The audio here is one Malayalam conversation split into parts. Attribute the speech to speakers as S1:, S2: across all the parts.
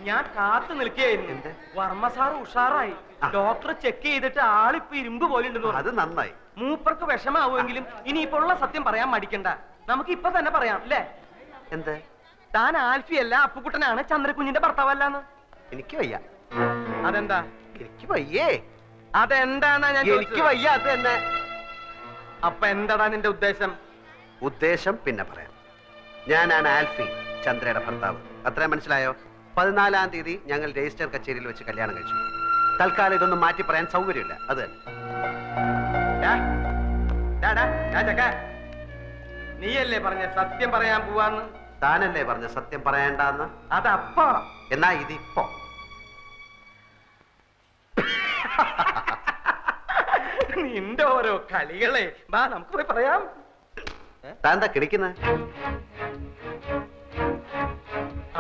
S1: ഞാൻ കാത്തു നിൽക്കുകയായിരുന്നു. വർമ്മ സാർ ഉഷാറായി. ഡോക്ടർ ചെക്ക് ചെയ്തിട്ട് ആളിപ്പോ ഇരുമ്പ് പോലെ ഉണ്ടെന്ന് പറഞ്ഞു.
S2: അത് നന്നായി.
S1: മൂപ്പർക്ക് വിഷമാവുമെങ്കിലും ഇനിയിപ്പോ ഉള്ള സത്യം പറയാൻ മടിക്കണ്ട. നമുക്ക് ഇപ്പൊ തന്നെ പറയാം അല്ലേ?
S2: എന്ത്?
S1: താൻ ആൽഫിയല്ല, അപ്പുക്കുട്ടനാണ്, ചന്ദ്രകുഞ്ഞിന്റെ ഭർത്താവല്ലാന്ന്.
S2: എനിക്ക് വയ്യ.
S1: അതെന്താ?
S2: എനിക്ക് വയ്യേ.
S1: അതെന്താന്നാ ഞാൻ?
S2: എനിക്ക് വയ്യ, അത് തന്നെ.
S1: അപ്പൊ എന്താടാ നിന്റെ ഉദ്ദേശം?
S2: ഉദ്ദേശം പിന്നെ പറയാം. ഞാനാണ് ആൽഫി, ചന്ദ്രയുടെ ഭർത്താവ്. അത്രയും മനസ്സിലായോ? 14-ാം തീയതി ഞങ്ങൾ രജിസ്റ്റർ കച്ചേരിയിൽ വെച്ച് കല്യാണം കഴിച്ചു. തൽക്കാലം ഇതൊന്നും മാറ്റി പറയാൻ സൗകര്യമില്ല. അത്
S1: നീയല്ലേ പറഞ്ഞ സത്യം പറയാൻ പോവാന്ന്?
S2: താനല്ലേ പറഞ്ഞ സത്യം പറയണ്ടെന്ന്?
S1: അതപ്പോ.
S2: എന്നാ ഇതിപ്പോ.
S1: നിന്റെ ഓരോ കളികളെ ബാ നമുക്ക് പോയി പറയാം.
S2: താൻ എന്താ കിടക്കുന്നത്?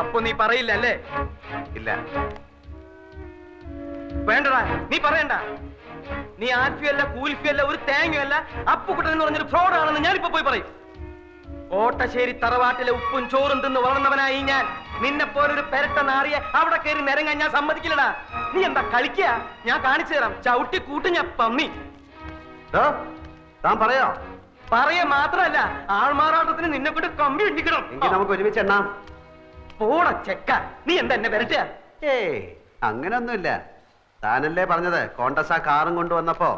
S1: അപ്പൊ നീ പറയില്ല അല്ലേ?
S2: ഇല്ല.
S1: വേണ്ടടാ, നീ പറയണ്ട. നീ ആൽഫിയല്ല, കൂൽഫിയല്ല, ഒരു തേങ്ങയല്ല, അപ്പുക്കുട്ടൻ എന്ന് പറഞ്ഞൊരു ഫ്രോഡാണെന്ന് ഞാനിപ്പോ പോയി പറയും. കോട്ടശ്ശേരി തറവാട്ടിലെ ഉപ്പും ചോറും തിന്ന് വളർന്നവനായി ഞാൻ. നിന്നെ പോലൊരു പെരട്ട നാറിയെ അവിടെ കയറി നിരങ്ങാൻ ഞാൻ സമ്മതിക്കില്ലടാ. നീ എന്താ കളിക്കുക? ഞാൻ കാണിച്ചു തരാം. ചവിട്ടി കൂട്ടി ഞാൻ പന്നി.
S2: താൻ പറയോ?
S1: പറയ മാത്രല്ല, ആൾമാറാട്ടത്തിന് നിന്നെ കൊണ്ട് കമ്പി ഇടിക്കണം.
S2: എങ്കിൽ നമുക്ക് ഒരുമിച്ച് എണ്ണാം.
S1: പോട ചെക്ക, നീ എന്താ എന്നെ വരട്ടെ?
S2: ഏയ്, അങ്ങനൊന്നുമില്ല. താനല്ലേ പറഞ്ഞത് കോണ്ടസ കാറും കൊണ്ടുവന്നപ്പോ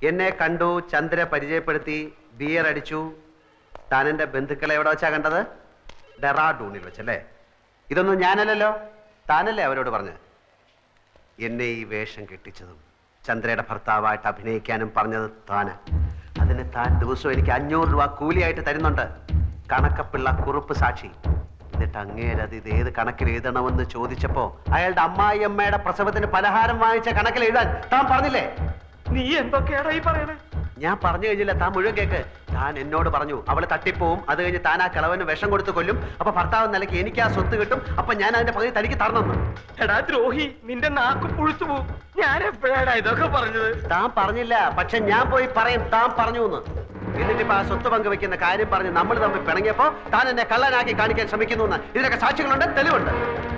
S2: എന്നെ കണ്ടു, ചന്ദ്ര പരിചയപ്പെടുത്തി, ബിയർ അടിച്ചു. താൻ എന്റെ ബന്ധുക്കളെ എവിടെ വെച്ചാ കണ്ടത്? ഡെറാഡൂണിൽ വെച്ചല്ലേ? ഇതൊന്നും ഞാനല്ലല്ലോ, താനല്ലേ അവരോട് പറഞ്ഞത്. എന്നെ ഈ വേഷം കെട്ടിച്ചതും ചന്ദ്രയുടെ ഭർത്താവായിട്ട് അഭിനയിക്കാനും പറഞ്ഞത് താന്. അതിന് താൻ ദിവസവും എനിക്ക് 500 രൂപ കൂലിയായിട്ട് തരുന്നുണ്ട്. കണക്കപ്പിള്ള കുറുപ്പ് സാക്ഷി. എന്നിട്ട് അങ്ങേരത് ഇത് ഏത് കണക്കിൽ എഴുതണമെന്ന് ചോദിച്ചപ്പോ അയാളുടെ അമ്മായിയമ്മയുടെ പ്രസവത്തിന് പലഹാരം വാങ്ങിച്ച കണക്കിൽ എഴുതാൻ താൻ പറഞ്ഞില്ലേ?
S1: നീ എന്തൊക്കെയാടാ ഈ പറയണേ?
S2: ഞാൻ പറഞ്ഞു കഴിഞ്ഞില്ല, താൻ മുഴുവൻ കേക്ക്. താൻ എന്നോട് പറഞ്ഞു അവള് തട്ടിപ്പോവും, അത് കഴിഞ്ഞ് താൻ ആ കിളവന് വിഷം കൊടുത്ത് കൊല്ലും, അപ്പൊ ഭർത്താവ് നിലയ്ക്ക് എനിക്ക് ആ സ്വത്ത് കിട്ടും, അപ്പൊ ഞാൻ അതിന്റെ പകുതി തനിക്ക് തരണമെന്ന്.
S1: എടാ ദ്രോഹി, നിന്റെ നാക്ക് പുഴുത്തു പോവും. ഞാൻ എപ്പോഴാടാ ഇതൊക്കെ പറഞ്ഞത്?
S2: താൻ പറഞ്ഞില്ല, പക്ഷെ ഞാൻ പോയി പറയും താൻ പറഞ്ഞു എന്ന്. എന്നിട്ടിപ്പോ ആ സ്വത്ത് പങ്കുവെക്കുന്ന കാര്യം പറഞ്ഞ് നമ്മൾ തമ്മിൽ പിണങ്ങിയപ്പോ താൻ എന്നെ കള്ളനാക്കി കാണിക്കാൻ ശ്രമിക്കുന്നു എന്ന്. ഇതിനൊക്കെ സാക്ഷികളുണ്ട്, തെളിവുണ്ട്.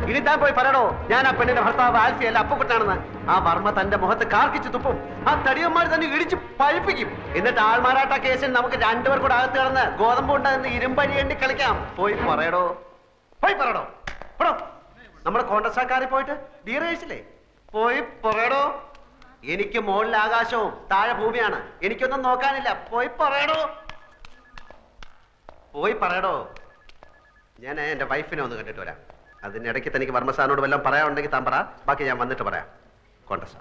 S2: ഇനി താൻ പോയി പറയണോ ഞാൻ ആ പെണ്ണിന്റെ ഭർത്താവ് ആൽഫിയല്ല അപ്പുക്കുട്ടനാണെന്ന്? ആ വർമ്മ തന്റെ മുഖത്ത് കാർക്കിച്ച് തുപ്പും. ആ തടിയന്മാർ തന്നെ ഇടിച്ച് പഴിപ്പിക്കും. എന്നിട്ട് ആൾമാറാട്ട കേസിൽ നമുക്ക് രണ്ടുപേർ കൂടെ അകത്ത് കിടന്ന് ഗോതമ്പ് ഉണ്ടാകുന്ന ഇരുമ്പഴിയേണ്ടി കളിക്കാം. പോയി പറയടോ, പോയി പറയടോ. നമ്മുടെ കോൺഗ്രസ്സാക്കാരിൽ പോയിട്ട് ബിയർ കഴിച്ചില്ലേ? പോയി പറയടോ. എനിക്ക് മുകളിൽ ആകാശവും താഴെ ഭൂമിയാണ്, എനിക്കൊന്നും നോക്കാനില്ല. പോയി പറയടോ, പോയി പറയടോ. ഞാൻ എന്റെ വൈഫിനെ ഒന്ന് കണ്ടിട്ട് വരാം. അതിനിടയ്ക്ക് തനിക്ക് വർമ്മസാറിനോട് വല്ലതും പറയാനുണ്ടെങ്കിൽ താൻ പറ, ബാക്കി ഞാൻ വന്നിട്ട് പറയാം. കോൺഗ്രസ്